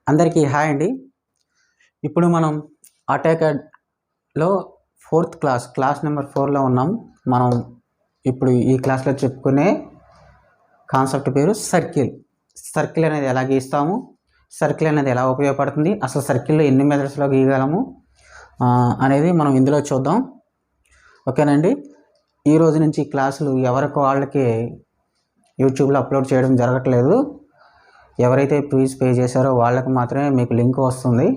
అందరికీ హాయ్ అండి. ఇప్పుడు మనం ఆటోకాడ్లో 4th క్లాస్ నెంబర్ 4లో ఉన్నాం. మనం ఇప్పుడు ఈ క్లాస్లో చెప్పుకునే కాన్సెప్ట్ పేరు సర్కిల్ అనేది ఎలా గీస్తాము, సర్కిల్ అనేది ఎలా ఉపయోగపడుతుంది, అసలు సర్కిల్లో ఎన్ని మెథడ్స్లో గీయగలము అనేది మనం ఇందులో చూద్దాం. ఓకేనండి. ఈ రోజు నుంచి క్లాసులు ఎవరికి వాళ్ళకి యూట్యూబ్లో అప్లోడ్ చేయడం జరగట్లేదు. ఎవరైతే ఫీజ్ పే చేశారో వాళ్ళకి మాత్రమే మీకు లింక్ వస్తుంది.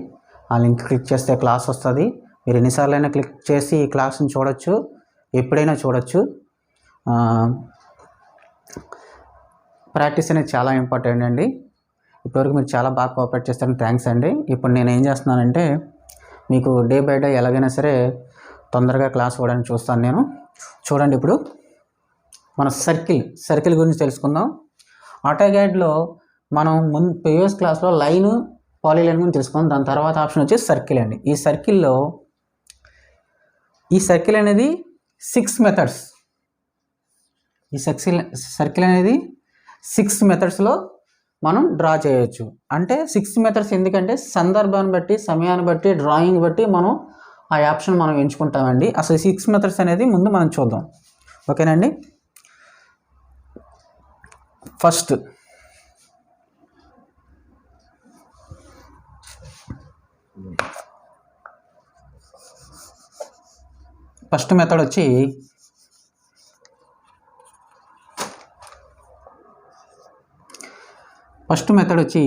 ఆ లింక్ క్లిక్ చేస్తే క్లాస్ వస్తుంది. మీరు ఎన్నిసార్లైనా క్లిక్ చేసి ఈ క్లాస్ని చూడొచ్చు, ఎప్పుడైనా చూడొచ్చు. ప్రాక్టీస్ అనేది చాలా ఇంపార్టెంట్ అండి. ఇప్పటివరకు మీరు చాలా బాగా కోఆపరేట్ చేస్తారని థ్యాంక్స్ అండి. ఇప్పుడు నేను ఏం చేస్తున్నానంటే మీకు డే బై డే ఎలాగైనా సరే తొందరగా క్లాస్ ఇవ్వడానికి చూస్తాను నేను. చూడండి, ఇప్పుడు మన సర్కిల్ గురించి తెలుసుకుందాం. ఆటోకాడ్లో మనం ప్రీవియస్ క్లాస్లో లైన్, పాలీలైన్ గురించి తెలుసుకుందాం. దాని తర్వాత ఆప్షన్ వచ్చి సర్కిల్ అండి. ఈ సర్కిల్ అనేది 6 మెథడ్స్. ఈ సర్కిల్ అనేది 6 మెథడ్స్లో మనం డ్రా చేయొచ్చు. అంటే 6 మెథడ్స్ ఎందుకంటే సందర్భాన్ని బట్టి, సమయాన్ని బట్టి, డ్రాయింగ్ బట్టి మనం ఆ ఆప్షన్ మనం ఎంచుకుంటామండి. అసలు 6 మెథడ్స్ అనేది ముందు మనం చూద్దాం. ఓకేనండి. ఫస్ట్ మెథడ్ వచ్చి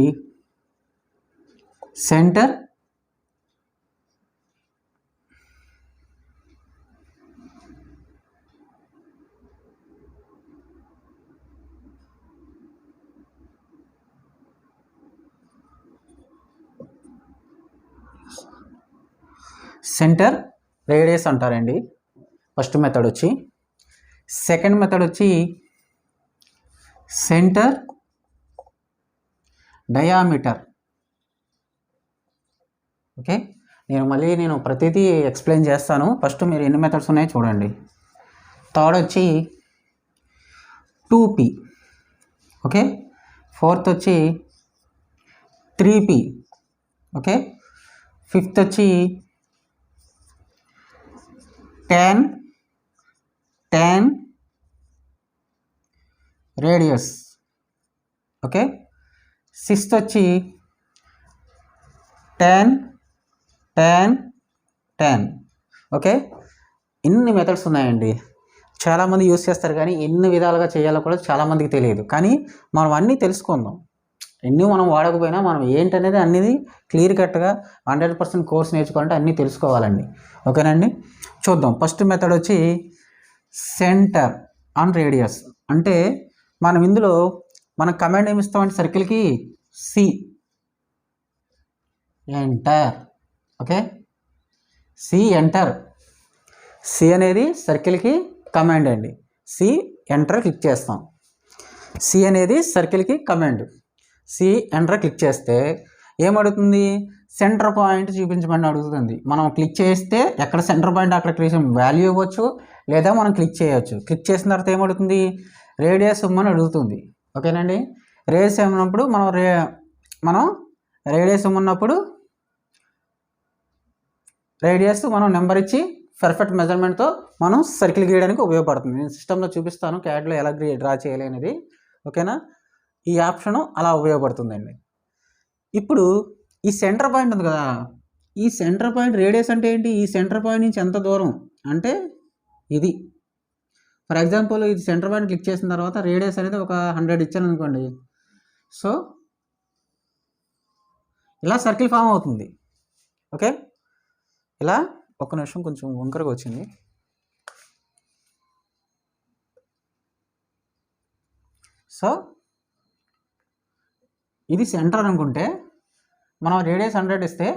సెంటర్ రేడియస్ అంటారండి. ఫస్ట్ మెథడ్ వచ్చి. సెకండ్ మెథడ్ వచ్చి సెంటర్ డయామీటర్. ఓకే, నేను ప్రతిదీ ఎక్స్ప్లెయిన్ చేస్తాను. ఫస్ట్ మీరు ఎన్ని మెథడ్స్ ఉన్నాయో చూడండి. థర్డ్ వచ్చి 2p. ఓకే, ఫోర్త్ వచ్చి 3p. ఓకే, ఫిఫ్త్ వచ్చి tan రేడియస్. ఓకే, సిక్స్త్ వచ్చి tan. ఓకే, ఇన్ని మెథడ్స్ ఉన్నాయండి. చాలామంది యూస్ చేస్తారు కానీ ఎన్ని విధాలుగా చేయాలో కూడా చాలామందికి తెలియదు. కానీ మనం అన్నీ తెలుసుకుందాం. ఎన్ని మనం వాడకపోయినా మనం ఏంటనేది అన్నీ క్లియర్ కట్గా 100% కోర్స్ నేర్చుకోవాలంటే అన్నీ తెలుసుకోవాలండి. ఓకేనండి, చూద్దాం. ఫస్ట్ మెథడ్ వచ్చి సెంటర్ ఆన్ రేడియస్. అంటే మనం ఇందులో మనం కమాండ్ ఏమి ఇస్తామంటే సర్కిల్కి C enter. Okay, C enter. C అనేది సర్కిల్కి కమాండ్ అండి. సి ఎంటర్ క్లిక్ చేస్తాం. సి అనేది సర్కిల్కి కమాండ్. సి ఎంటర్ క్లిక్ చేస్తే ఏమడుగుతుంది? సెంటర్ పాయింట్ చూపించమని అడుగుతుంది. మనం క్లిక్ చేస్తే ఎక్కడ సెంటర్ పాయింట్ అక్కడ వాల్యూ ఇవ్వచ్చు, లేదా మనం క్లిక్ చేయవచ్చు. క్లిక్ చేసిన తర్వాత ఏమడుగుతుంది? రేడియస్ ఇవ్వమని అడుగుతుంది. ఓకేనండి. రేడియస్ ఇవ్వనప్పుడు మనం రేడియస్ ఇవ్వమన్నప్పుడు రేడియస్ మనం నెంబర్ ఇచ్చి పర్ఫెక్ట్ మెజర్మెంట్తో మనం సర్కిల్ గీయడానికి ఉపయోగపడుతుంది. నేను సిస్టంలో చూపిస్తాను క్యాడ్లో ఎలా డ్రా చేయాలి అనేది. ఓకేనా, ఈ ఆప్షను అలా ఉపయోగపడుతుందండి. ఇప్పుడు ఈ సెంటర్ పాయింట్ ఉంది కదా, ఈ సెంటర్ పాయింట్ రేడియస్ అంటే ఏంటి? ఈ సెంటర్ పాయింట్ నుంచి ఎంత దూరం అంటే ఇది. ఫర్ ఎగ్జాంపుల్ ఇది సెంటర్ పాయింట్ క్లిక్ చేసిన తర్వాత రేడియస్ అనేది ఒక 100 ఇచ్చాను అనుకోండి. సో ఇలా సర్కిల్ ఫామ్ అవుతుంది. ఓకే, ఇలా ఒక్క నిమిషం, కొంచెం వంకరగా వచ్చింది. సో ఇది సెంటర్ అనుకుంటే మనం రేడియస్ 100 ఇస్తే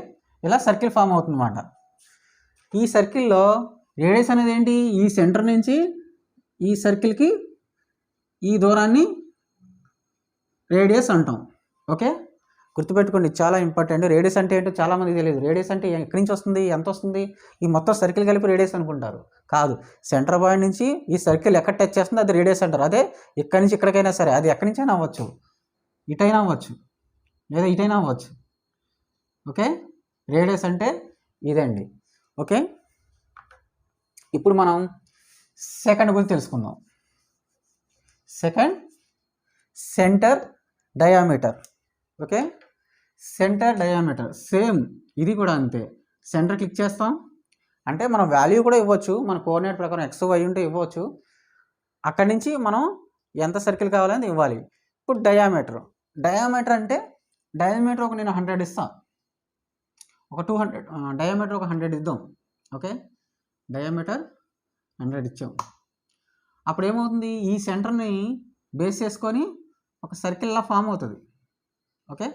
ఇలా సర్కిల్ ఫామ్ అవుతుందన్నమాట. ఈ సర్కిల్లో రేడియస్ అనేది ఏంటి? ఈ సెంటర్ నుంచి ఈ సర్కిల్కి ఈ దూరాన్ని రేడియస్ అంటాం. ఓకే, గుర్తుపెట్టుకోండి, చాలా ఇంపార్టెంట్. రేడియస్ అంటే ఏంటో చాలామందికి తెలియదు. రేడియస్ అంటే ఎక్కడి నుంచి వస్తుంది, ఎంత వస్తుంది, ఈ మొత్తం సర్కిల్ కలిపి రేడియస్ అనుకుంటారు. కాదు, సెంటర్ పాయింట్ నుంచి ఈ సర్కిల్ ఎక్కడ టచ్ చేస్తుందో అది రేడియస్ అంటారు. అదే ఇక్కడి నుంచి ఇక్కడికైనా సరే, అది ఎక్కడి నుంచైనా అవ్వచ్చు, ఇటైనా అవ్వచ్చు లేదా ఇటైనా అవ్వచ్చు. ఓకే, రేడియస్ అంటే ఇదండి. ఓకే, ఇప్పుడు మనం సెకండ్ గురించి తెలుసుకుందాం. Second, centre diameter. Okay, centre diameter same, ఇది కూడా అంతే. సెంటర్ క్లిక్ చేస్తాం అంటే మనం వాల్యూ కూడా ఇవ్వచ్చు, మన కోఆర్డినేట్ ప్రకారం ఎక్స్ వై ఉంటే ఇవ్వచ్చు. అక్కడి నుంచి మనం ఎంత సర్కిల్ కావాలని ఇవ్వాలి. ఇప్పుడు డయామీటర్. డయామీటర్ అంటే డయామీటర్ ఒక నేను 100 ఇస్తాను, ఒక 200 డయామీటర్ ఒక 100 ఇద్దాం. ఓకే, డయామీటర్ 100 ఇచ్చాం. అప్పుడు ఏమవుతుంది, ఈ సెంటర్ని బేస్ చేసుకొని ఒక సర్కిల్లా ఫామ్ అవుతుంది. ఓకే,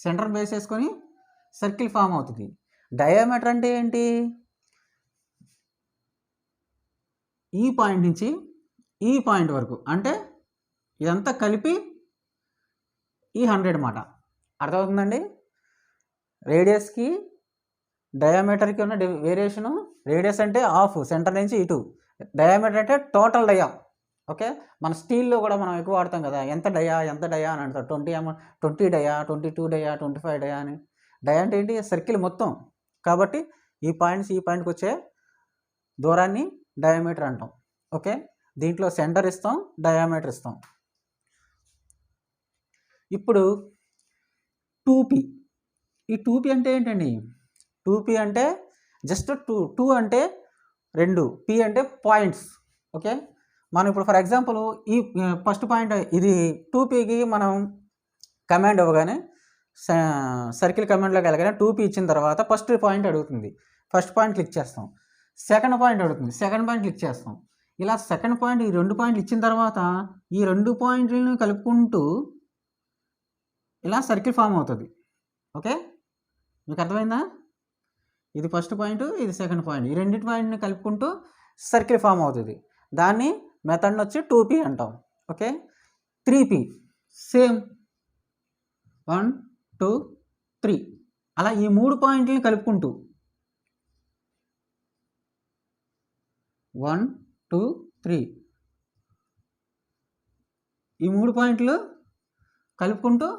సెంటర్ బేస్ చేసుకొని సర్కిల్ ఫామ్ అవుతుంది. డయామీటర్ అంటే ఏంటి, ఈ పాయింట్ నుంచి ఈ పాయింట్ వరకు, అంటే ఇదంతా కలిపి ఈ 100 మాట. అర్థమవుతుందండి. రేడియస్కి డయామీటర్కి ఉన్న వేరియేషను. రేడియస్ అంటే హాఫ్, సెంటర్ నుంచి ఇటు. డయామీటర్ అంటే టోటల్ డయా. ఓకే, మన స్టీల్లో కూడా మనం ఎక్కువ వాడతాం కదా, ఎంత డయా అని అంటారు. 20 డయా, 22 డయా, 25 డయా అని. డయా అంటే ఏంటి, సర్కిల్ మొత్తం. కాబట్టి ఈ పాయింట్కి వచ్చే దూరాన్ని డయామీటర్ అంటాం. ఓకే, దీంట్లో సెంటర్ ఇస్తాం, డయామీటర్ ఇస్తాం. ఇప్పుడు 2p. ఈ 2p అంటే ఏంటండి, 2p అంటే జస్ట్ 2 అంటే 2, p అంటే పాయింట్స్. ఓకే, మనం ఇప్పుడు ఫర్ ఎగ్జాంపుల్ ఈ ఫస్ట్ పాయింట్ ఇది 2pకి మనం కమాండ్ ఇవ్వగానే సర్కిల్ కమాండ్లోకి వెళ్ళగానే 2p ఇచ్చిన తర్వాత ఫస్ట్ పాయింట్ అడుగుతుంది, ఫస్ట్ పాయింట్ క్లిక్ చేస్తాం. సెకండ్ పాయింట్ అడుగుతుంది, సెకండ్ పాయింట్ క్లిక్ చేస్తాం. ఇలా సెకండ్ పాయింట్, ఈ 2 పాయింట్లు ఇచ్చిన తర్వాత ఈ 2 పాయింట్లను కలుపుకుంటూ ఇలా సర్కిల్ ఫామ్ అవుతుంది. ఓకే, మీకు అర్థమైందా, ఇది ఫస్ట్ పాయింట్, ఇది సెకండ్ పాయింట్, ఈ 2 పాయింట్ని కలుపుకుంటూ సర్కిల్ ఫామ్ అవుతుంది. దాన్ని మెథడ్ని వచ్చి 2p అంటాం. ఓకే, 3p సేమ్, 1 2 3 అలా ఈ 3 పాయింట్లని కలుపుకుంటూ 1 2 3 ఈ 3 పాయింట్లు కలుపుకుంటూ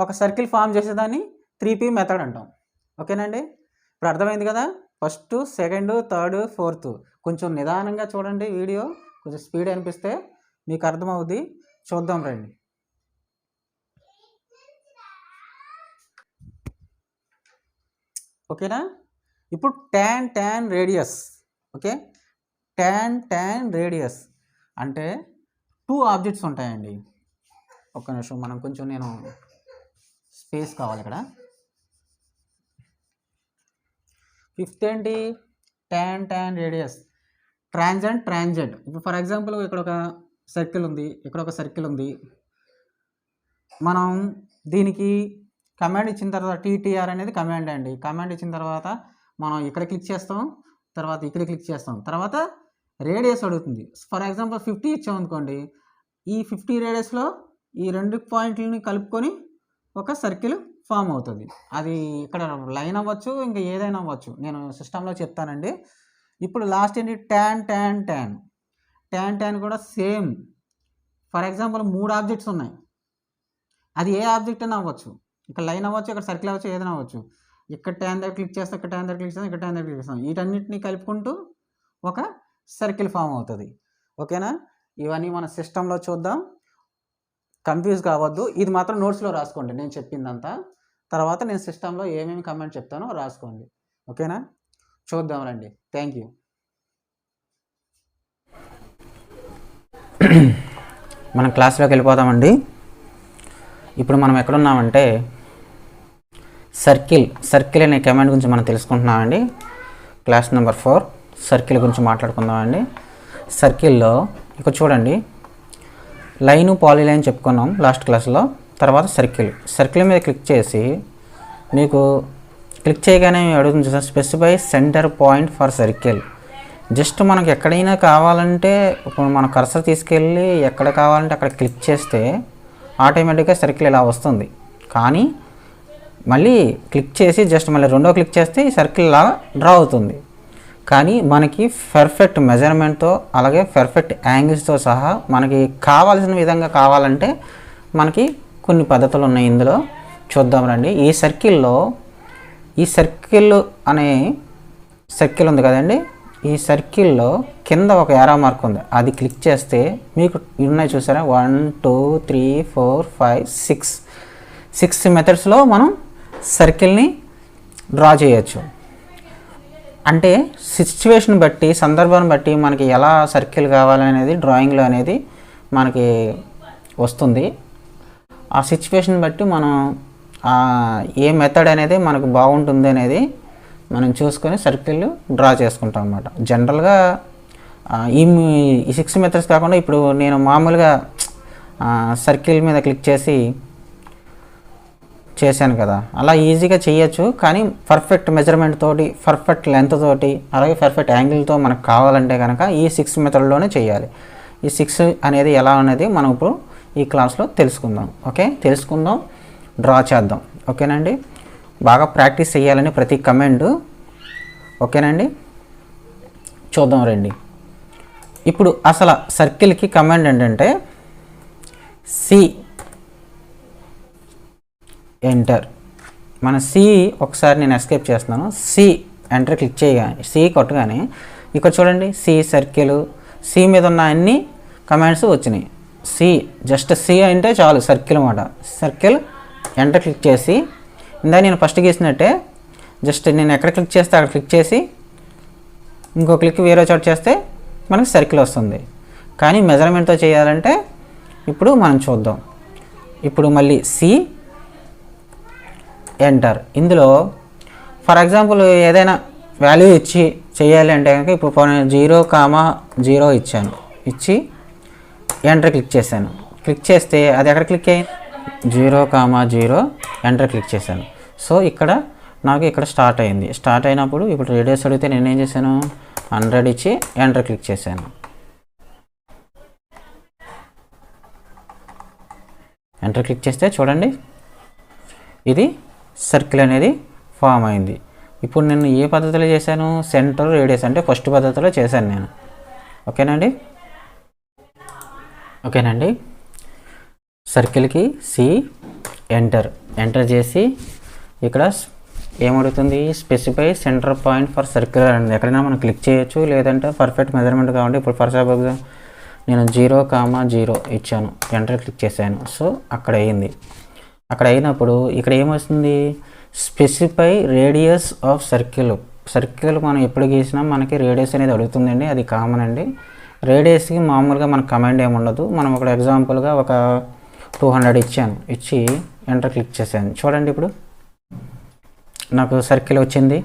ఒక సర్కిల్ ఫామ్ చేసేదాన్ని 3p మెథడ్ అంటాం. ఓకేనండి, ఇప్పుడు అర్థమైంది కదా. ఫస్ట్, సెకండ్, థర్డ్, ఫోర్త్ కొంచెం నిదానంగా చూడండి వీడియో, కొంచెం స్పీడ్ అనిపిస్తే మీకు అర్థమవుద్ది. చూద్దాం రండి. ఓకేనా, ఇప్పుడు tan radius. Okay, tan radius అంటే 2 ఆబ్జెక్ట్స్ ఉంటాయండి. ఒక్క నిమిషం, మనం కొంచెం నేను స్పేస్ కావాలి ఇక్కడ. ఫిఫ్త్ ఏంటి, tan రేడియస్ ట్రాన్జెంట్. ఇప్పుడు ఫర్ ఎగ్జాంపుల్ ఇక్కడ ఒక సర్కిల్ ఉంది, ఇక్కడ ఒక సర్కిల్ ఉంది. మనం దీనికి కమాండ్ ఇచ్చిన తర్వాత TTR అనేది కమాండ్ అండి. కమాండ్ ఇచ్చిన తర్వాత మనం ఇక్కడ క్లిక్ చేస్తాం, తర్వాత ఇక్కడ క్లిక్ చేస్తాం, తర్వాత రేడియస్ అడుగుతుంది. ఫర్ ఎగ్జాంపుల్ 50 ఇచ్చాం అనుకోండి, ఈ 50 రేడియస్లో ఈ 2 పాయింట్లని కలుపుకొని ఒక సర్కిల్ ఫామ్ అవుతుంది. అది ఇక్కడ లైన్ అవ్వచ్చు, ఇంకా ఏదైనా అవ్వచ్చు, నేను సిస్టంలో చెప్తానండి. ఇప్పుడు లాస్ట్ ఏంటి, tan కూడా సేమ్. ఫర్ ఎగ్జాంపుల్ 3 ఆబ్జెక్ట్స్ ఉన్నాయి, అది ఏ ఆబ్జెక్ట్ అయినా అవ్వచ్చు, ఇక్కడ లైన్ అవ్వచ్చు, ఇక్కడ సర్కిల్ అవ్వచ్చు, ఏదైనా అవ్వచ్చు. ఇక్కడ tan దగ్గర క్లిక్ చేస్తాం, ఇక్కడ tan దగ్గర క్లిక్ చేస్తాం, ఇక్కడ tan దగ్గర క్లిక్ చేస్తాం. వీటన్నిటిని కలుపుకుంటూ ఒక సర్కిల్ ఫామ్ అవుతుంది. ఓకేనా, ఇవన్నీ మన సిస్టంలో చూద్దాం, కన్ఫ్యూజ్ కావద్దు. ఇది మాత్రం నోట్స్లో రాసుకోండి నేను చెప్పిందంతా. తర్వాత నేను సిస్టంలో ఏమేమి కమెంట్ చెప్తానో రాసుకోండి. ఓకేనా, చూద్దాం రండి. Thank you. మనం క్లాస్లోకి వెళ్ళిపోతామండి. ఇప్పుడు మనం ఎక్కడున్నామంటే సర్కిల్ అనే కమాండ్ గురించి మనం తెలుసుకుంటున్నామండి. క్లాస్ నెంబర్ 4 సర్కిల్ గురించి మాట్లాడుకుందామండి. సర్కిల్లో ఇక్కడ చూడండి, లైను పాలీలైన్ చెప్పుకున్నాం లాస్ట్ క్లాస్లో. తర్వాత సర్కిల్ మీద క్లిక్ చేసి మీకు క్లిక్ చేయగానే అడుగుతుంది చూసారు, specify centre point for circle. Just మనకు ఎక్కడైనా కావాలంటే ఇప్పుడు మన కర్సర్ తీసుకెళ్ళి ఎక్కడ కావాలంటే అక్కడ క్లిక్ చేస్తే ఆటోమేటిక్గా సర్కిల్ ఇలా వస్తుంది. కానీ మళ్ళీ క్లిక్ చేసి జస్ట్ మళ్ళీ రెండో క్లిక్ చేస్తే ఈ సర్కిల్ లాగా డ్రా అవుతుంది. కానీ మనకి పర్ఫెక్ట్ మెజర్మెంట్తో అలాగే పర్ఫెక్ట్ యాంగిల్స్తో సహా మనకి కావాల్సిన విధంగా కావాలంటే మనకి కొన్ని పద్ధతులు ఉన్నాయి. ఇందులో చూద్దాం రండి. ఈ సర్కిల్ అనే సర్కిల్ ఉంది కదండి, ఈ సర్కిల్లో కింద ఒక యారో మార్క్ ఉంది, అది క్లిక్ చేస్తే మీకు ఉన్నాయి చూసారా 1 2 3 4 5 6 మెథడ్స్లో మనం సర్కిల్ని డ్రా చేయొచ్చు. అంటే సిచ్యువేషన్ బట్టి సందర్భాన్ని బట్టి మనకి ఎలా సర్కిల్ కావాలనేది డ్రాయింగ్లో అనేది మనకి వస్తుంది. ఆ సిచ్యువేషన్ బట్టి మనం ఏ మెథడ్ అనేది మనకు బాగుంటుంది అనేది మనం చూసుకొని సర్కిల్ డ్రా చేసుకుంటాం అన్నమాట. జనరల్గా ఈ 6 మెథడ్స్ కాకుండా ఇప్పుడు నేను మామూలుగా సర్కిల్ మీద క్లిక్ చేశాను కదా, అలా ఈజీగా చేయొచ్చు. కానీ పర్ఫెక్ట్ మెజర్మెంట్ తోటి, పర్ఫెక్ట్ లెంత్ తోటి, అలాగే పర్ఫెక్ట్ యాంగిల్తో మనకు కావాలంటే కనుక ఈ 6 మెథడ్లోనే చేయాలి. ఈ 6 అనేది ఎలా అనేది మనం ఇప్పుడు ఈ క్లాస్లో తెలుసుకుందాం. ఓకే, తెలుసుకుందాం, డ్రా చేద్దాం. ఓకేనండి, బాగా ప్రాక్టీస్ చేయాలని ప్రతి కమెంట్. ఓకేనండి, చూద్దాం రండి. ఇప్పుడు అసలు సర్కిల్కి కమాండ్ ఏంటంటే సి ఎంటర్. మన సి ఒకసారి నేను ఎస్కేప్ చేస్తున్నాను. సి ఎంటర్ క్లిక్ చేయగానే, సి కొట్టగానే ఇక్కడ చూడండి సి సర్కిల్, సి మీద ఉన్న అన్ని కమాండ్స్ వచ్చినాయి. సి జస్ట్ సి అంటే చాలు సర్కిల్ అన్నమాట. సర్కిల్ ఎంటర్ క్లిక్ చేసి ఇందా నేను ఫస్ట్ గీసినట్టే జస్ట్ నేను ఎక్కడ క్లిక్ చేస్తే అక్కడ క్లిక్ చేసి ఇంకో క్లిక్ వేరే చోట చేస్తే మనకి సర్కిల్ వస్తుంది. కానీ మెజర్మెంట్తో చేయాలంటే ఇప్పుడు మనం చూద్దాం. ఇప్పుడు మళ్ళీ సి ఎంటర్. ఇందులో ఫర్ ఎగ్జాంపుల్ ఏదైనా వాల్యూ ఇచ్చి చేయాలి అంటే కనుక ఇప్పుడు 0,0 ఇచ్చాను, ఇచ్చి ఎంటర్ క్లిక్ చేశాను. క్లిక్ చేస్తే అది ఎక్కడ క్లిక్ అయ్యింది 0,0 ఎంటర్ క్లిక్ చేశాను. సో ఇక్కడ నాకు ఇక్కడ స్టార్ట్ అయింది. స్టార్ట్ అయినప్పుడు ఇప్పుడు రేడియస్ అడిగితే నేనేం చేశాను 100 ఇచ్చి ఎంటర్ క్లిక్ చేశాను. ఎంటర్ క్లిక్ చేస్తే చూడండి ఇది సర్కిల్ అనేది ఫామ్ అయింది. ఇప్పుడు నేను ఏ పద్ధతిలో చేశాను, సెంటర్ రేడియస్ అంటే ఫస్ట్ పద్ధతిలో చేశాను నేను. ఓకేనండి, సర్కిల్కి సి ఎంటర్ చేసి ఇక్కడ ఏమడుగుతుంది specify centre point for circle అనేది ఎక్కడైనా మనం క్లిక్ చేయొచ్చు, లేదంటే పర్ఫెక్ట్ మెజర్మెంట్ కావాలంటే ఇప్పుడు ఫర్ సపోజ్ నేను 0,0 ఇచ్చాను, ఎంటర్ క్లిక్ చేశాను. సో అక్కడ అయింది. అక్కడ అయినప్పుడు ఇక్కడ ఏమొస్తుంది స్పెసిఫై రేడియస్ ఆఫ్ సర్కిల్ మనం ఎప్పుడు గీసినా మనకి రేడియస్ అనేది అడుగుతుందండి, అది కామన్ అండి. రేడియస్కి మామూలుగా మనకు కమాండ్ ఏమి ఉండదు. మనం ఒక ఎగ్జాంపుల్గా ఒక 200 ఇచ్చాను, ఇచ్చి ఎంటర్ క్లిక్ చేశాను. చూడండి ఇప్పుడు నాకు సర్కిల్ వచ్చింది.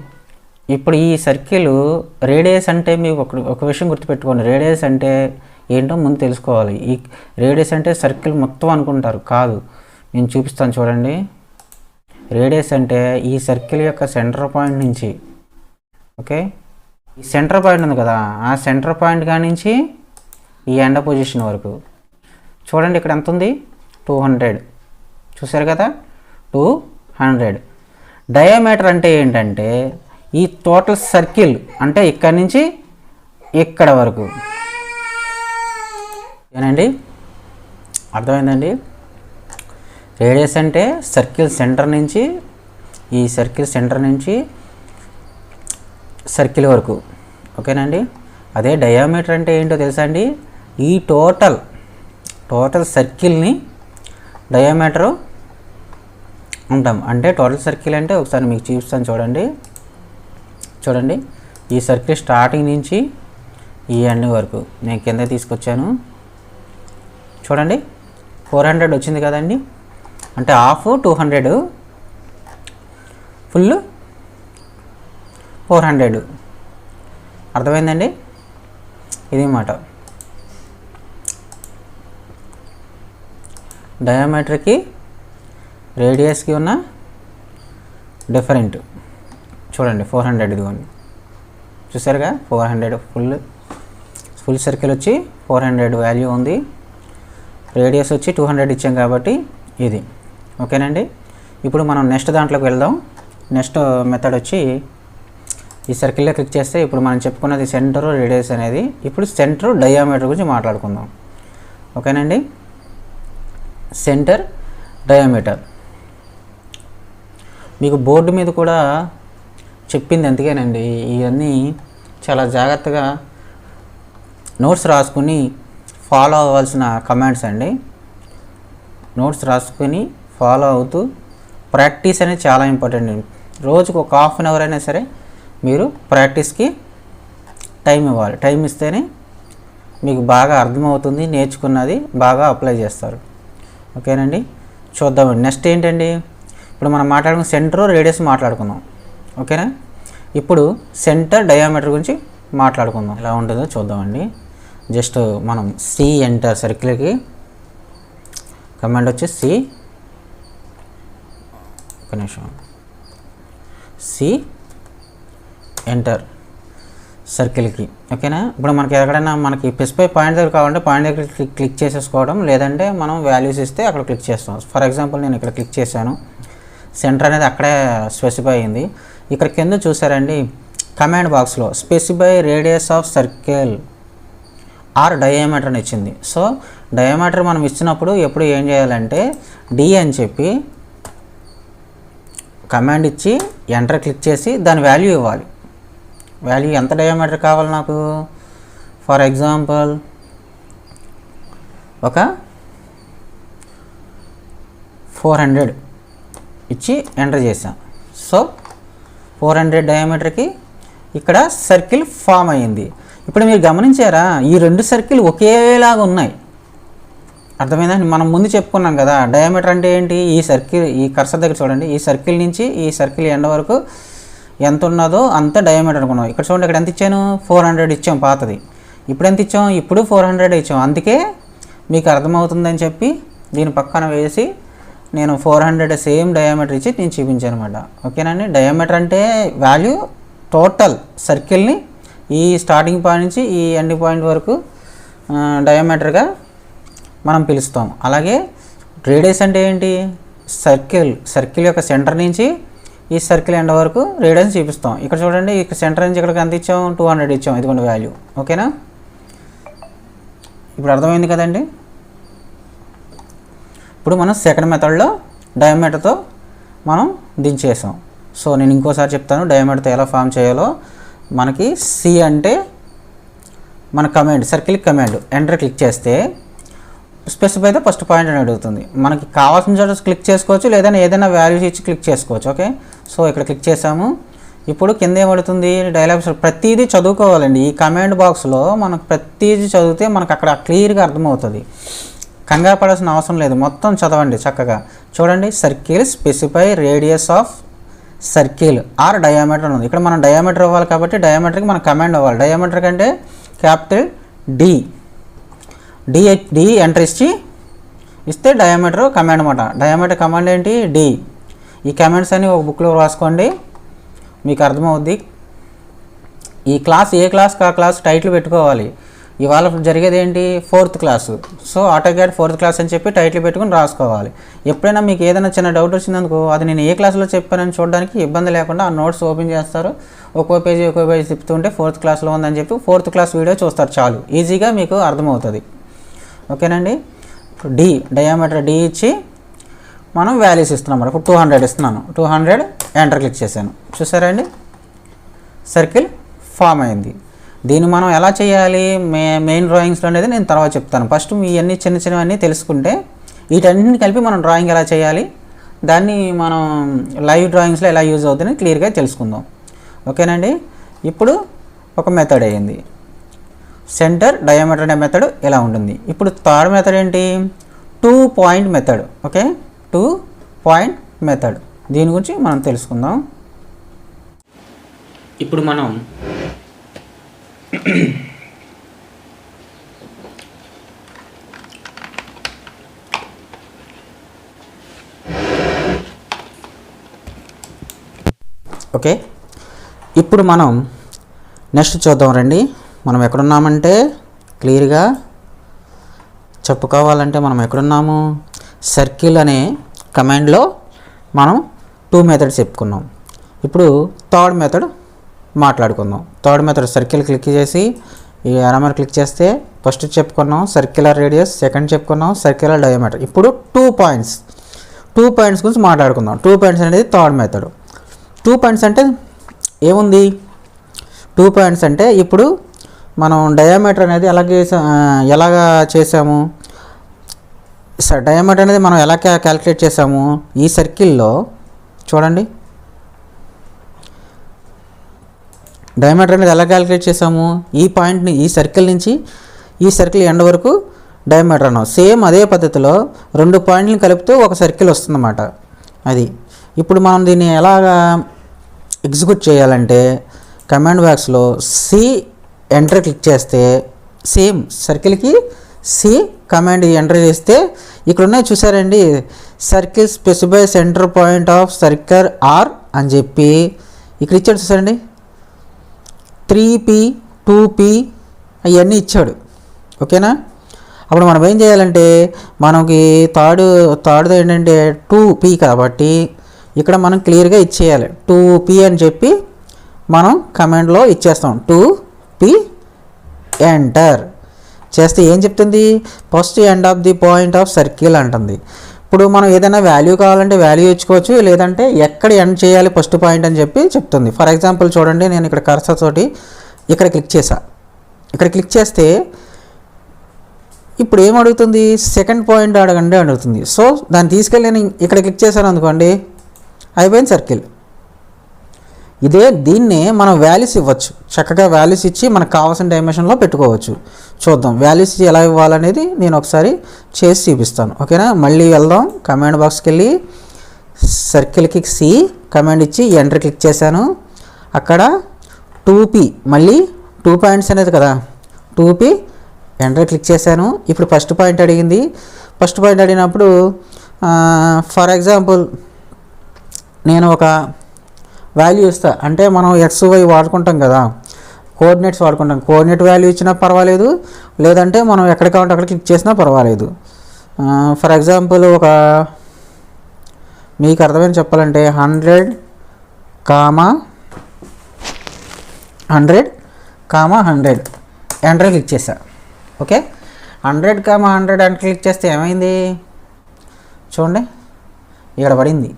ఇప్పుడు ఈ సర్కిల్ రేడియస్ అంటే మీకు ఒక విషయం గుర్తుపెట్టుకోండి, రేడియస్ అంటే ఏంటో ముందు తెలుసుకోవాలి. ఈ రేడియస్ అంటే సర్కిల్ మొత్తం అనుకుంటారు, కాదు. నేను చూపిస్తాను చూడండి. రేడియస్ అంటే ఈ సర్కిల్ యొక్క సెంటర్ పాయింట్ నుంచి, ఓకే, ఈ సెంటర్ పాయింట్ ఉంది కదా, ఆ సెంటర్ పాయింట్ కాడి నుంచి ఈ ఎండ్ పొజిషన్ వరకు చూడండి. ఇక్కడ ఎంత ఉంది 200, చూసారు కదా 200. డయామీటర్ అంటే ఏంటంటే ఈ టోటల్ సర్కిల్ అంటే ఇక్కడ నుంచి ఇక్కడ వరకు. ఏనండి, అర్థమైందండి? రేడియస్ అంటే సర్కిల్ సెంటర్ నుంచి, ఈ సర్కిల్ సెంటర్ నుంచి సర్కిల్ వరకు. ఓకేనండి. అదే డయామీటర్ అంటే ఏంటో తెలుసా అండి, ఈ టోటల్ సర్కిల్ని డయామీటరు ఉంటాం. అంటే టోటల్ సర్కిల్ అంటే ఒకసారి మీకు చూపిస్తాను చూడండి. ఈ సర్కిల్ స్టార్టింగ్ నుంచి ఈ ఎండ్ వరకు నేను కింద తీసుకొచ్చాను. చూడండి 400 వచ్చింది కదండి, అంటే హాఫ్ 200, ఫుల్ 400. అర్థమైందండి? ఇది మాట డయామీటర్కి రేడియస్కి ఉన్న డిఫరెంట్. చూడండి 400 ఇదిగోండి, చూసారుగా 400 ఫుల్ సర్కిల్ వచ్చి 400 వాల్యూ ఉంది, రేడియస్ వచ్చి 200 ఇచ్చాం కాబట్టి ఇది. ఓకేనండి. ఇప్పుడు మనం నెక్స్ట్ దాంట్లోకి వెళ్దాం. నెక్స్ట్ మెథడ్ వచ్చి ఈ సర్కిల్లో క్లిక్ చేస్తే ఇప్పుడు మనం చెప్పుకున్నది సెంటర్ రేడియస్ అనేది. ఇప్పుడు సెంటర్ డయామీటర్ గురించి మాట్లాడుకుందాం. ఓకేనండి, సెంటర్ డయామీటర్ మీకు బోర్డు మీద కూడా చెప్పింది అందుకేనండి. ఇవన్నీ చాలా జాగ్రత్తగా నోట్స్ రాసుకుని ఫాలో అవ్వాల్సిన కమాండ్స్ అండి. నోట్స్ రాసుకుని ఫాలో అవుతూ ప్రాక్టీస్ అనేది చాలా ఇంపార్టెంట్ అండి. రోజుకు ఒక హాఫ్ అన్ అవర్ అయినా సరే మీరు ప్రాక్టీస్కి టైం ఇవ్వాలి. టైం ఇస్తేనే మీకు బాగా అర్థమవుతుంది, నేర్చుకున్నది బాగా అప్లై చేస్తారు. ఓకేనండి, చూద్దామండి. నెక్స్ట్ ఏంటండి, ఇప్పుడు మనం మాట్లాడుకున్న సెంటర్ రేడియస్ మాట్లాడుకుందాం. ఓకేనా, ఇప్పుడు సెంటర్ డయామీటర్ గురించి మాట్లాడుకుందాం. ఎలా ఉంటుందో చూద్దామండి. జస్ట్ మనం సి ఎంటర్ సర్కిల్కి కమాండ్ వచ్చి సి, ఒక నిమిషం, సి ఎంటర్ సర్కిల్కి. ఓకేనా, ఇప్పుడు మనకి ఎక్కడైనా మనకి స్పెసిఫై పాయింట్ దగ్గర కావాలంటే పాయింట్ దగ్గర క్లిక్ చేసేసుకోవడం, లేదంటే మనం వాల్యూస్ ఇస్తే అక్కడ క్లిక్ చేస్తాం. ఫర్ ఎగ్జాంపుల్ నేను ఇక్కడ క్లిక్ చేశాను, సెంటర్ అనేది అక్కడే స్పెసిఫై అయింది. ఇక్కడ కింద చూసారండి కమాండ్ బాక్స్లో specify radius of circle or diameter అని ఇచ్చింది. సో డయామీటర్ మనం ఇచ్చినప్పుడు ఎప్పుడు ఏం చేయాలంటే డి అని చెప్పి కమాండ్ ఇచ్చి ఎంటర్ క్లిక్ చేసి దాని వాల్యూ ఇవ్వాలి. వాల్యూ ఎంత డయామీటర్ కావాలి నాకు, ఫర్ ఎగ్జాంపుల్ ఒక 400 ఇచ్చి ఎంటర్ చేసాం. సో 400 డయామీటర్కి ఇక్కడ సర్కిల్ ఫామ్ అయ్యింది. ఇప్పుడు మీరు గమనించారా, ఈ రెండు సర్కిల్ ఒకేలాగా ఉన్నాయి. అర్థమైందండి. మనం ముందు చెప్పుకున్నాం కదా డయామీటర్ అంటే ఏంటి, ఈ సర్కిల్ ఈ కర్సర్ దగ్గర చూడండి, ఈ సర్కిల్ నుంచి ఈ సర్కిల్ ఎండ్ వరకు ఎంత ఉన్నదో అంత డయామీటర్ అనుకున్నాం. ఇక్కడ చూడండి, ఇక్కడ ఎంత ఇచ్చాను, 400 ఇచ్చాం పాతది. ఇప్పుడు ఎంత ఇచ్చాం, ఇప్పుడు 400 ఇచ్చాం. అందుకే మీకు అర్థమవుతుందని చెప్పి దీని పక్కన వేసి నేను 400 సేమ్ డయామీటర్ ఇచ్చి నేను చూపించాను అనమాట. ఓకేనండి, డయామీటర్ అంటే వాల్యూ టోటల్ సర్కిల్ని ఈ స్టార్టింగ్ పాయింట్ నుంచి ఈ ఎండింగ్ పాయింట్ వరకు డయామీటర్గా మనం పిలుస్తాం. అలాగే రేడియస్ అంటే ఏంటి, సర్కిల్ యొక్క సెంటర్ నుంచి ఈ సర్కిల్ ఎండ్ వరకు రేడియస్ చూపిస్తాం. ఇక్కడ చూడండి, ఇక్కడ సెంటర్ నుంచి ఇక్కడికి ఎంత ఇచ్చాం, 200 ఇచ్చాం. ఇదిగోండి వాల్యూ. ఓకేనా, ఇప్పుడు అర్థమైంది కదండి. ఇప్పుడు మనం సెకండ్ మెథడ్లో డయామీటర్తో మనం దించేసాం. సో నేను ఇంకోసారి చెప్తాను డయామీటర్తో ఎలా ఫామ్ చేయాలో. మనకి సి అంటే మన command, circle command enter click చేస్తే స్పెసిఫై అయితే ఫస్ట్ పాయింట్ అని అడుగుతుంది. మనకి కావాల్సిన చోట క్లిక్ చేసుకోవచ్చు, లేదా ఏదైనా వాల్యూస్ ఇచ్చి క్లిక్ చేసుకోవచ్చు. ఓకే, సో ఇక్కడ క్లిక్ చేసాము. ఇప్పుడు కింద ఏమడుతుంది, డైలాగ్స్ ప్రతిదీ చదువుకోవాలండి. ఈ కమాండ్ బాక్స్లో మనకు ప్రతిదీ చదివితే మనకు అక్కడ క్లియర్గా అర్థమవుతుంది. కంగారు పడాల్సిన అవసరం లేదు, మొత్తం చదవండి చక్కగా. చూడండి, circle specify radius of circle or diameter ఉంది. ఇక్కడ మనం డయామీటర్ ఇవ్వాలి కాబట్టి డయామీటర్కి మనం కమాండ్ అవ్వాలి. డయామీటర్ కంటే క్యాపిటల్ డి ఎంటర్ ఇస్తే డయామీటర్ కమాండ్ అనమాట. డయామీటర్ కమాండ్ ఏంటి, డి. ఈ కమాండ్స్ అన్ని ఒక బుక్లో రాసుకోండి, మీకు అర్థమవుద్ది. ఈ క్లాస్ ఏ క్లాస్ ఆ క్లాస్ టైటిల్ పెట్టుకోవాలి. ఇవాళ జరిగేది ఏంటి, 4th class. So AutoCAD 4th class అని చెప్పి టైటిల్ పెట్టుకుని రాసుకోవాలి. ఎప్పుడైనా మీకు ఏదైనా చిన్న డౌట్ వచ్చిందనుకో, అది నేను ఏ క్లాస్లో చెప్పానని చూడడానికి ఇబ్బంది లేకుండా ఆ నోట్స్ ఓపెన్ చేస్తారు, ఒక్కో పేజీ తిప్పుతుంటే 4th క్లాస్లో ఉందని చెప్పి 4th క్లాస్ వీడియో చూస్తారు, చాలు, ఈజీగా మీకు అర్థమవుతుంది. ఓకేనండి, డి డయామీటర్ డి ఇచ్చి మనం వాల్యూస్ ఇస్తున్నాం. ఇప్పుడు 200 ఇస్తున్నాను, 200 ఎంటర్ క్లిక్ చేశాను. చూసారా అండి, సర్కిల్ ఫామ్ అయింది. దీన్ని మనం ఎలా చేయాలి మెయిన్ డ్రాయింగ్స్లో అనేది నేను తర్వాత చెప్తాను. ఫస్ట్ మీ అన్ని చిన్నవన్నీ తెలుసుకుంటే వీటన్నిటిని కలిపి మనం డ్రాయింగ్ ఎలా చేయాలి, దాన్ని మనం లైవ్ డ్రాయింగ్స్లో ఎలా యూజ్ అవుతుందని క్లియర్గా తెలుసుకుందాం. ఓకేనండి, ఇప్పుడు ఒక మెథడ్ అయ్యింది, సెంటర్ డయామీటర్ అనే మెథడ్ ఎలా ఉంటుంది. ఇప్పుడు థర్డ్ మెథడ్ ఏంటి, 2 point method. Okay, 2 point method, దీని గురించి మనం తెలుసుకుందాం. ఇప్పుడు మనం ఓకే, ఇప్పుడు మనం నెక్స్ట్ చూద్దాం రండి. మనం ఎక్కడున్నామంటే క్లియర్గా చెప్పుకోవాలంటే మనం ఎక్కడున్నాము, సర్కిల్ అనే కమాండ్లో మనం 2 మెథడ్స్ చెప్పుకున్నాం. ఇప్పుడు థర్డ్ మెథడ్ మాట్లాడుకుందాం. థర్డ్ మెథడ్ సర్కిల్ క్లిక్ చేసి ఈ ఎరమర్ క్లిక్ చేస్తే ఫస్ట్ చెప్పుకున్నాం సర్క్యులర్ రేడియస్, సెకండ్ చెప్పుకున్నాం సర్క్యులర్ డయామీటర్. ఇప్పుడు 2 పాయింట్స్ గురించి మాట్లాడుకుందాం. 2 పాయింట్స్ అనేది థర్డ్ మెథడ్. 2 పాయింట్స్ అంటే ఏముంది? 2 పాయింట్స్ అంటే ఇప్పుడు మనం డయామీటర్ అనేది ఎలాగా చేసాము? డయామీటర్ అనేది మనం ఎలా క్యాలిక్యులేట్ చేసాము? ఈ సర్కిల్లో చూడండి, డయామీటర్ అనేది ఎలా క్యాలిక్యులేట్ చేసాము? ఈ పాయింట్ని ఈ సర్కిల్ నుంచి ఈ సర్కిల్ ఎండ్ వరకు డయామీటర్ అన్నాం. సేమ్ అదే పద్ధతిలో 2 పాయింట్లను కలుపుతూ ఒక సర్కిల్ వస్తుందన్నమాట. అది ఇప్పుడు మనం దీన్ని ఎలాగా ఎగ్జిక్యూట్ చేయాలంటే కమాండ్ బాక్స్లో సి ఎంటర్ క్లిక్ చేస్తే సేమ్ సర్కిల్కి సి కమాండ్ ఎంటర్ చేస్తే ఇక్కడ ఉన్నాయి చూసారండి, circle specify centre point of circle or అని చెప్పి ఇక్కడ ఇచ్చాడు చూసారండి. 3P 2P అవన్నీ ఇచ్చాడు. ఓకేనా? అప్పుడు మనం ఏం చేయాలంటే మనకి థర్డ్ ఏంటంటే 2P కాబట్టి ఇక్కడ మనం క్లియర్గా ఇచ్చేయాలి 2P అని చెప్పి మనం కమాండ్లో ఇచ్చేస్తాం. 2P ఎంటర్ చేస్తే ఏం చెప్తుంది? First end of the point of circle అంటుంది. ఇప్పుడు మనం ఏదైనా వాల్యూ కావాలంటే వాల్యూ ఇచ్చుకోవచ్చు, లేదంటే ఎక్కడ ఎండ్ చేయాలి ఫస్ట్ పాయింట్ అని చెప్పి చెప్తుంది. ఫర్ ఎగ్జాంపుల్ చూడండి, నేను ఇక్కడ కర్సర్ తోటి ఇక్కడ క్లిక్ చేసా. ఇక్కడ క్లిక్ చేస్తే ఇప్పుడు ఏం అడుగుతుంది? సెకండ్ పాయింట్ అడగండి అడుగుతుంది. సో దాన్ని తీసుకెళ్ళి నేను ఇక్కడ క్లిక్ చేశాను అనుకోండి, అయిపోయింది సర్కిల్. దీన్నే మనం వాల్యూస్ ఇవ్వచ్చు. చక్కగా వాల్యూస్ ఇచ్చి మనకు కావాల్సిన డైమెన్షన్లో పెట్టుకోవచ్చు. చూద్దాం వాల్యూస్ ఎలా ఇవ్వాలనేది నేను ఒకసారి చేసి చూపిస్తాను. ఓకేనా? మళ్ళీ వెళ్దాం. కమాండ్ బాక్స్కి వెళ్ళి సర్కిల్కి సి కమాండ్ ఇచ్చి ఎంటర్ క్లిక్ చేశాను. అక్కడ 2P మళ్ళీ 2 పాయింట్స్ అనేది కదా, 2P ఎంటర్ క్లిక్ చేశాను. ఇప్పుడు ఫస్ట్ పాయింట్ అడిగింది. ఫస్ట్ పాయింట్ అడిగినప్పుడు ఫర్ ఎగ్జాంపుల్ నేను ఒక వాల్యూ ఇస్తా. అంటే మనం XY వాడుకుంటాం కదా, కోఆర్డినేట్స్ వాడుకుంటాం. కోఆర్డినేట్ వాల్యూ ఇచ్చినా పర్వాలేదు, లేదంటే మనం ఎక్కడ కావాలంటే అక్కడ క్లిక్ చేసినా పర్వాలేదు. ఫర్ ఎగ్జాంపుల్ మీకు అర్థమైన చెప్పాలంటే 100, 100 ఎంటర్ క్లిక్ చేశా. ఓకే, 100, 100 ఎంటర్ క్లిక్ చేస్తే ఏమైంది చూడండి, ఇక్కడ పడింది.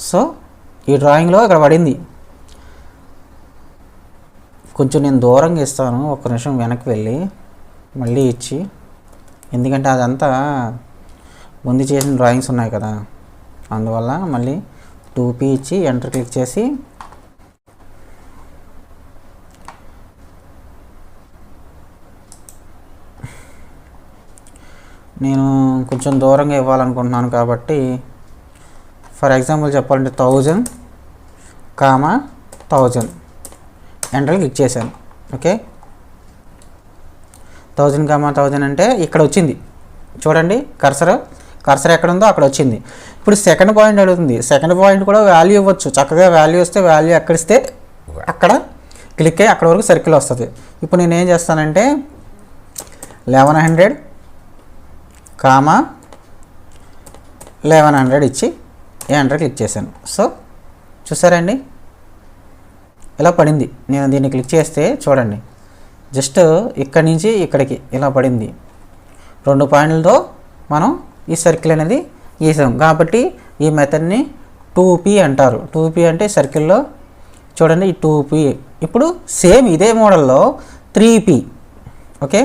సో ఈ డ్రాయింగ్లో ఇక్కడ పడింది. కొంచెం నేను దూరంగా ఇస్తాను, ఒక్క నిమిషం వెనక్కి వెళ్ళి మళ్ళీ ఇచ్చి, ఎందుకంటే అదంతా ముందు చేసిన డ్రాయింగ్స్ ఉన్నాయి కదా, అందువల్ల మళ్ళీ 2P ఇచ్చి ఎంటర్ క్లిక్ చేసి నేను కొంచెం దూరంగా ఇవ్వాలనుకుంటున్నాను కాబట్టి ఫర్ ఎగ్జాంపుల్ చెప్పాలంటే 1000, 1000 ఎంటర్ క్లిక్ చేశాను. ఓకే, 1000, 1000 అంటే ఇక్కడ వచ్చింది చూడండి. కర్సర్ ఎక్కడ ఉందో అక్కడ వచ్చింది. ఇప్పుడు సెకండ్ పాయింట్ అడుగుతుంది. సెకండ్ పాయింట్ కూడా వాల్యూ ఇవ్వచ్చు. చక్కగా వాల్యూ వస్తే వాల్యూ ఎక్కడిస్తే అక్కడ క్లిక్ అయ్యి అక్కడ వరకు సర్కిల్ వస్తుంది. ఇప్పుడు నేను ఏం చేస్తానంటే 1100, 1100 ఇచ్చి ఎంటర్ క్లిక్ చేశాను. సో చూసారండి ఇలా పడింది. నేను దీన్ని క్లిక్ చేస్తే చూడండి, జస్ట్ ఇక్కడి నుంచి ఇక్కడికి ఇలా పడింది. 2 పాయింట్లతో మనం ఈ సర్కిల్ అనేది గీసాం కాబట్టి ఈ మెథడ్ని 2P అంటారు. 2P అంటే సర్కిల్లో చూడండి ఈ 2P. ఇప్పుడు సేమ్ ఇదే మోడల్లో 3P. ఓకే,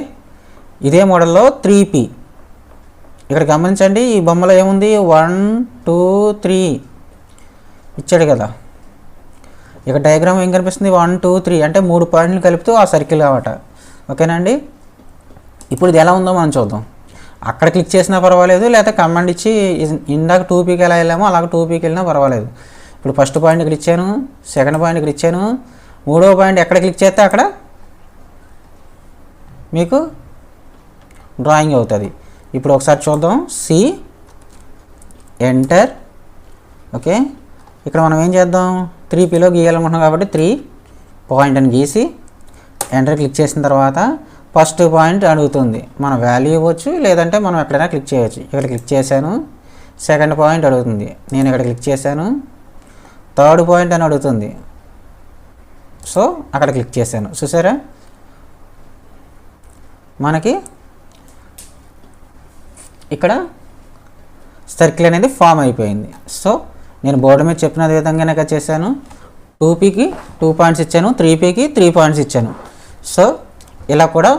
ఇదే మోడల్లో 3P. ఇక్కడ గమనించండి, ఈ బొమ్మలో ఏముంది 1 2 3 ఇచ్చాడు కదా. ఇక డయాగ్రామ్ ఏం కనిపిస్తుంది 1 2 3 అంటే 3 పాయింట్లు కలుపుతూ ఆ సర్కిల్ కావట. ఓకేనా అండి? ఇప్పుడు ఇది ఎలా ఉందో మనం చూద్దాం. అక్కడ క్లిక్ చేసినా పర్వాలేదు, లేకపోతే కమాండ్ ఇచ్చి ఇందాక 2Pకి ఎలా వెళ్ళామో అలాగ 2Pకి వెళ్ళినా పర్వాలేదు. ఇప్పుడు ఫస్ట్ పాయింట్ ఇక్కడ ఇచ్చాను, సెకండ్ పాయింట్ ఇక్కడ ఇచ్చాను, 3వ పాయింట్ ఎక్కడ క్లిక్ చేస్తే అక్కడ మీకు డ్రాయింగ్ అవుతుంది. ఇప్పుడు ఒకసారి చూద్దాం. C enter. ఓకే, ఇక్కడ మనం ఏం చేద్దాం, 3Pలో గీయాలనుకుంటున్నాం కాబట్టి 3 పాయింట్ అని గీసి ఎంటర్ క్లిక్ చేసిన తర్వాత ఫస్ట్ పాయింట్ అడుగుతుంది. మన వాల్యూ ఇవ్వచ్చు, లేదంటే మనం ఎక్కడైనా క్లిక్ చేయవచ్చు. ఇక్కడ క్లిక్ చేశాను, సెకండ్ పాయింట్ అడుగుతుంది, నేను ఇక్కడ క్లిక్ చేశాను. థర్డ్ పాయింట్ అని అడుగుతుంది, సో అక్కడ క్లిక్ చేశాను. చూసారా, మనకి ఇక్కడ సర్కిల్ అనేది ఫామ్ అయిపోయింది. సో నేను బోర్డు మీద చెప్పిన విధంగానే చేశాను. 2Pకి 2 పాయింట్స్ ఇచ్చాను, 3Pకి 3 పాయింట్స్ ఇచ్చాను. సో ఇలా కూడా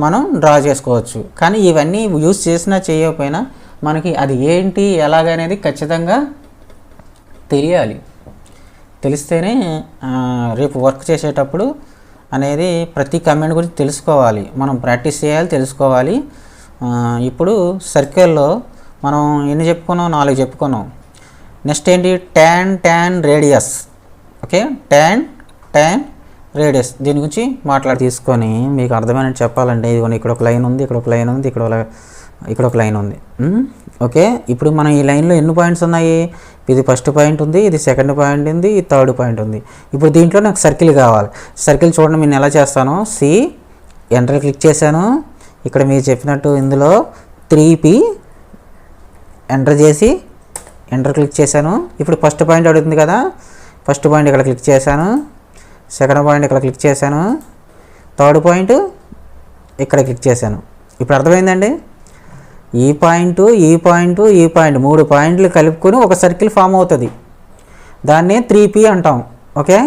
మనం డ్రా చేసుకోవచ్చు. కానీ ఇవన్నీ యూజ్ చేసినా చేయకపోయినా మనకి అది ఏంటి ఎలాగనేది ఖచ్చితంగా తెలియాలి. తెలిస్తేనే రేపు వర్క్ చేసేటప్పుడు అనేది ప్రతి కమెంట్ గురించి తెలుసుకోవాలి, మనం ప్రాక్టీస్ చేయాలి, తెలుసుకోవాలి. ఇప్పుడు సర్కిల్లో మనం ఎన్ని చెప్పుకున్నాం, 4 చెప్పుకున్నాం. నెక్స్ట్ ఏంటి, tan radius. Okay, tan radius దీని గురించి తీసుకొని మీకు అర్థమైనట్టు చెప్పాలంటే ఇదిగోండి, ఇక్కడ ఒక లైన్ ఉంది, ఇక్కడ ఒక లైన్ ఉంది, ఇక్కడ ఒక లైన్ ఉంది. ఓకే, ఇప్పుడు మనం ఈ లైన్లో ఎన్ని పాయింట్స్ ఉన్నాయి, ఇది ఫస్ట్ పాయింట్ ఉంది, ఇది సెకండ్ పాయింట్ ఉంది, ఇది థర్డ్ పాయింట్ ఉంది. ఇప్పుడు దీంట్లో నాకు సర్కిల్ కావాలి. సర్కిల్ చూడండి నేను ఎలా చేస్తాను. ఎంటర్ క్లిక్ చేశాను. ఇక్కడ మీరు చెప్పినట్టు ఇందులో 3P ఎంటర్ చేసి ఎంటర్ క్లిక్ చేశాను. ఇప్పుడు ఫస్ట్ పాయింట్ అడుగుతుంది కదా, ఫస్ట్ పాయింట్ ఇక్కడ క్లిక్ చేశాను, సెకండ్ పాయింట్ ఇక్కడ క్లిక్ చేశాను, థర్డ్ పాయింట్ ఇక్కడ క్లిక్ చేశాను. ఇప్పుడు అర్థమైందండి, ఈ పాయింట్ 3 పాయింట్లు కలుపుకొని ఒక సర్కిల్ ఫామ్ అవుతుంది. దాన్నే 3P అంటాం. ఓకే,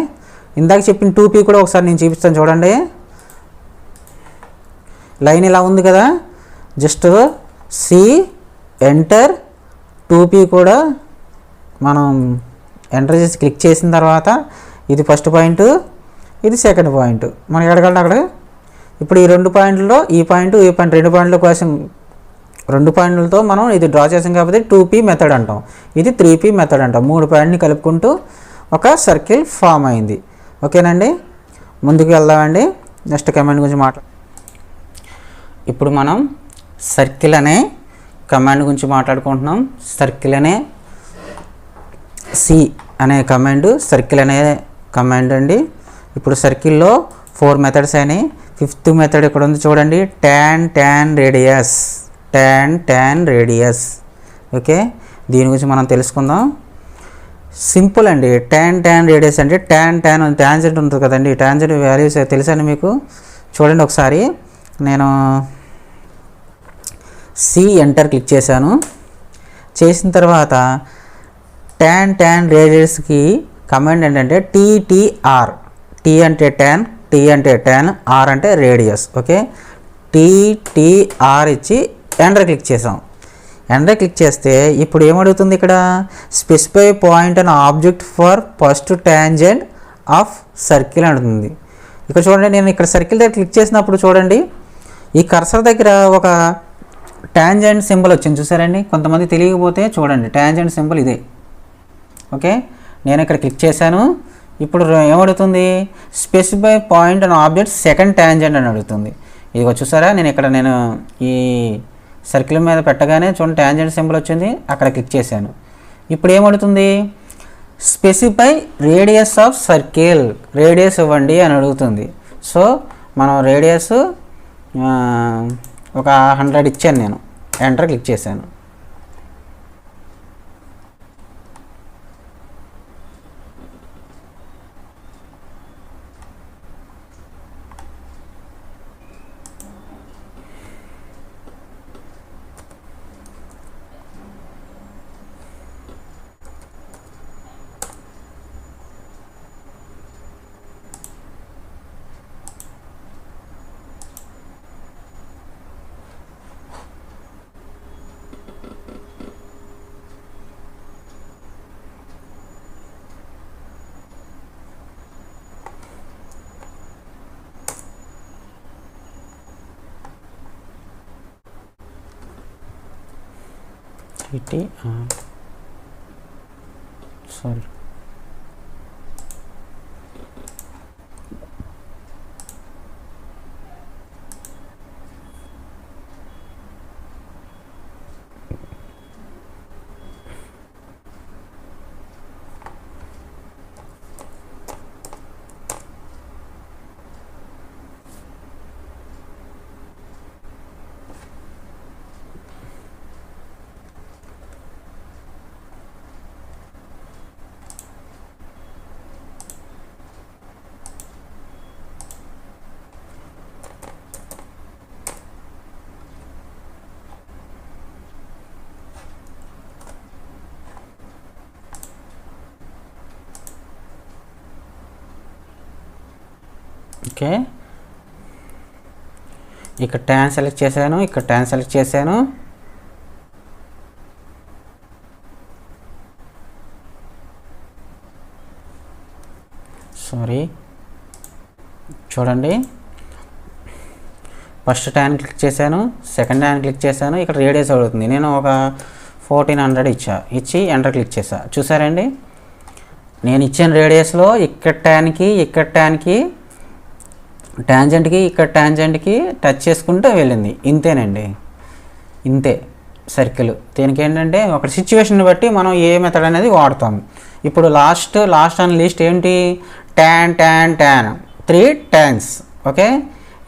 ఇందాక చెప్పిన 2P కూడా ఒకసారి నేను చూపిస్తాను చూడండి. లైన్ ఇలా ఉంది కదా, జస్ట్ ఎంటర్ 2P కూడా మనం ఎంటర్ చేసి క్లిక్ చేసిన తర్వాత ఇది ఫస్ట్ పాయింట్, ఇది సెకండ్ పాయింట్. మనం ఎక్కడికంటే అక్కడ ఇప్పుడు ఈ 2 పాయింట్లలో ఈ పాయింట్ 2 పాయింట్ల కోసం 2 పాయింట్లతో మనం ఇది డ్రా చేసాం కాబట్టి 2P మెథడ్ అంటాం, ఇది 3P మెథడ్ అంటాం. 3 పాయింట్ని కలుపుకుంటూ ఒక సర్కిల్ ఫామ్ అయింది. ఓకేనండి, ముందుకు వెళ్దామండి. నెక్స్ట్ కమాండ్ గురించి ఇప్పుడు మనం సర్కిల్ అనే కమాండ్ గురించి మాట్లాడుకుంటున్నాం. సర్కిల్ అనే అనే కమాండ్, సర్కిల్ అనే కమాండ్ అండి. ఇప్పుడు సర్కిల్లో 4 మెథడ్స్ అయినాయి. 5th మెథడ్ ఇక్కడ ఉంది చూడండి, tan రేడియస్. ఓకే, దీని గురించి మనం తెలుసుకుందాం. సింపుల్ అండి. tan రేడియస్ అంటే ట్యాంజెంట్ ఉంటుంది కదండి, ట్యాంజెంట్ వాల్యూస్ తెలుసండి మీకు. చూడండి ఒకసారి, నేను ఎంటర్ క్లిక్ చేశాను. చేసిన తర్వాత tan రేడియస్కి కమాండ్ ఏంటంటే TTR. T అంటే tan, R అంటే రేడియస్. ఓకే, TTR ఇచ్చి ఎంటర్ క్లిక్ చేసాం. ఎంటర్ క్లిక్ చేస్తే ఇప్పుడు ఏమడుగుతుంది, ఇక్కడ specify point and object for first tangent of circle అంటుంది. ఇక్కడ చూడండి, నేను ఇక్కడ సర్కిల్ దగ్గర క్లిక్ చేసినప్పుడు చూడండి, ఈ కర్సర్ దగ్గర ఒక ట్యాంజెంట్ సింబల్ వచ్చింది చూసారండి. కొంతమంది తెలియకపోతే చూడండి, ట్యాంజెంట్ సింబల్ ఇదే. ఓకే, నేను ఇక్కడ క్లిక్ చేశాను. ఇప్పుడు ఏమడుగుతుంది, specify point and object second tangent అని అడుగుతుంది. ఇదిగో చూసారా, నేను ఈ సర్కిల్ మీద పెట్టగానే చూడండి ట్యాంజెంట్ సింబల్ వచ్చింది, అక్కడ క్లిక్ చేశాను. ఇప్పుడు ఏమడుగుతుంది, specify radius of circle, radius ఇవ్వండి అని అడుగుతుంది. సో మనం రేడియస్ ఒక 100 ఇచ్చాను, నేను ఎంటర్ క్లిక్ చేశాను. sorry ఓకే, ఇక్కడ ట్యాన్ సెలెక్ట్ చేశాను, ఇక్కడ ట్యాన్ సెలెక్ట్ చేశాను. సారీ, చూడండి, ఫస్ట్ ట్యాన్ క్లిక్ చేశాను, సెకండ్ ట్యాన్ క్లిక్ చేశాను. ఇక్కడ రేడియస్ అడుగుతుంది. నేను ఒక 1400 ఇచ్చి ఎంటర్ క్లిక్ చేశా. చూసారండి, నేను ఇచ్చిన రేడియస్లో ఇక్కడ ట్యాన్కి ట్యాంజెంట్కి ఇక్కడ ట్యాంజెంట్కి టచ్ చేసుకుంటూ వెళ్ళింది. ఇంతేనండి, ఇంతే సర్కిల్. దీనికి ఏంటంటే ఒక సిచ్యువేషన్ బట్టి మనం ఏ మెథడ్ అనేది వాడతాం. ఇప్పుడు లాస్ట్ అండ్ లీస్ట్ ఏంటి, ట్యాన్ 3 ట్యాన్స్. ఓకే,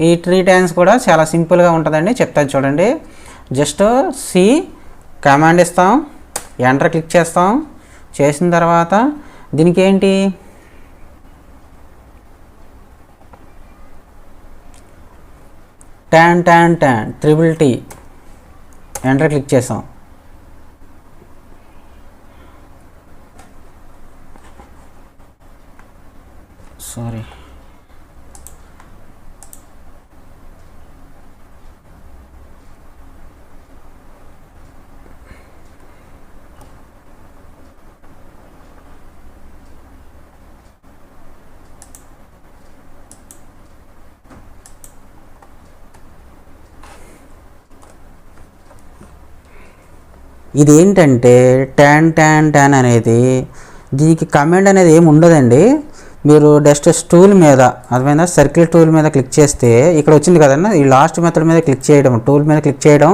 ఈ 3 ట్యాన్స్ కూడా చాలా సింపుల్గా ఉంటుందండి, చెప్తాను చూడండి. జస్ట్ సి కమాండ్ ఇస్తాం, ఎంటర్ క్లిక్ చేస్తాం. చేసిన తర్వాత దీనికి ఏంటి, tan triple tea, enter click చేసాం. సారీ, ఇదేంటంటే ట్యాన్ అనేది దీనికి కమాండ్ అనేది ఏమి ఉండదండి. మీరు జస్ట్ టూల్ మీద, అదేమైనా సర్కిల్ టూల్ మీద క్లిక్ చేస్తే ఇక్కడ వచ్చింది కదన్నా, ఈ లాస్ట్ మెథడ్ మీద క్లిక్ చేయడం, టూల్ మీద క్లిక్ చేయడం,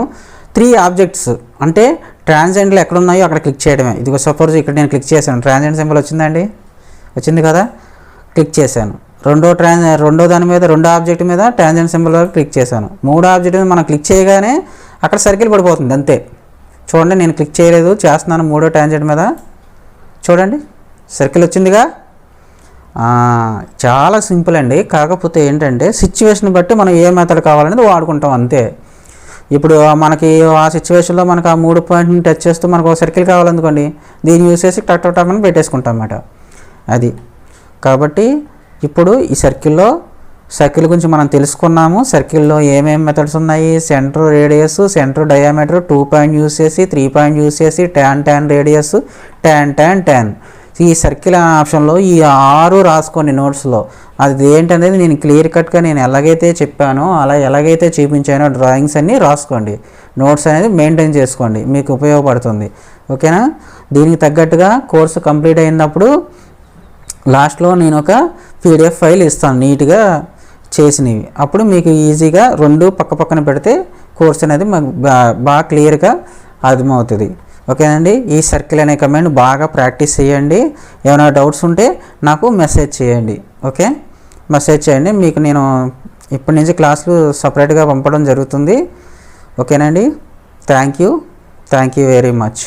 3 ఆబ్జెక్ట్స్ అంటే ట్రాన్సెంట్లు ఎక్కడ ఉన్నాయో అక్కడ క్లిక్ చేయడమే. ఇదిగో సపోజ్ ఇక్కడ నేను క్లిక్ చేశాను, ట్రాన్సెంట్ సింబల్ వచ్చిందండి, వచ్చింది కదా, క్లిక్ చేశాను. రెండో దాని మీద, రెండో ఆబ్జెక్ట్ మీద ట్రాన్సెంట్ సింబల్ వరకు క్లిక్ చేశాను. మూడో ఆబ్జెక్ట్ మీద మనం క్లిక్ చేయగానే అక్కడ సర్కిల్ పడిపోతుంది అంతే. చూడండి, నేను క్లిక్ చేయలేదు, చేస్తున్నాను మూడో ట్యాంజెంట్ మీద. చూడండి, సర్కిల్ వచ్చిందిగా. చాలా సింపుల్ అండి. కాకపోతే ఏంటంటే సిచ్యువేషన్ బట్టి మనం ఏ మెథడ్ కావాలనేది వాడుకుంటాం అంతే. ఇప్పుడు మనకి ఆ సిచ్యువేషన్లో మనకు ఆ 3 పాయింట్ని టచ్ చేస్తూ మనకు ఒక సర్కిల్ కావాలనుకోండి, దీన్ని యూస్ చేసి టక్ అని పెట్టేసుకుంటాం అన్నమాట. అది కాబట్టి ఇప్పుడు ఈ సర్కిల్ గురించి మనం తెలుసుకున్నాము. సర్కిల్లో ఏమేమి మెథడ్స్ ఉన్నాయి, centre radius, centre diameter, 2 point use చేసి, 3 పాయింట్ యూస్ చేసి, ట్యాన్ రేడియస్, ట్యాన్. ఈ సర్కిల్ ఆప్షన్లో ఈ 6 రాసుకోండి నోట్స్లో. అది ఏంటనేది నేను క్లియర్ కట్గా నేను ఎలాగైతే చెప్పానో అలా ఎలాగైతే చూపించానో డ్రాయింగ్స్ అన్నీ రాసుకోండి. నోట్స్ అనేది మెయింటైన్ చేసుకోండి, మీకు ఉపయోగపడుతుంది. ఓకేనా, దీనికి తగ్గట్టుగా కోర్సు కంప్లీట్ అయినప్పుడు లాస్ట్లో నేను ఒక PDF ఫైల్ ఇస్తాను నీట్గా చేసినవి. అప్పుడు మీకు ఈజీగా 2 పక్కన పెడితే కోర్స్ అనేది మాకు బాగా క్లియర్గా అర్థమవుతుంది. ఓకేనండి, ఈ సర్కిల్ అనే కమాండ్ బాగా ప్రాక్టీస్ చేయండి. ఏమైనా డౌట్స్ ఉంటే నాకు మెసేజ్ చేయండి. ఓకే, మెసేజ్ చేయండి, మీకు నేను ఇప్పటి నుంచి క్లాసులు సపరేట్గా పంపడం జరుగుతుంది. ఓకేనండి, థ్యాంక్ యూ వెరీ మచ్.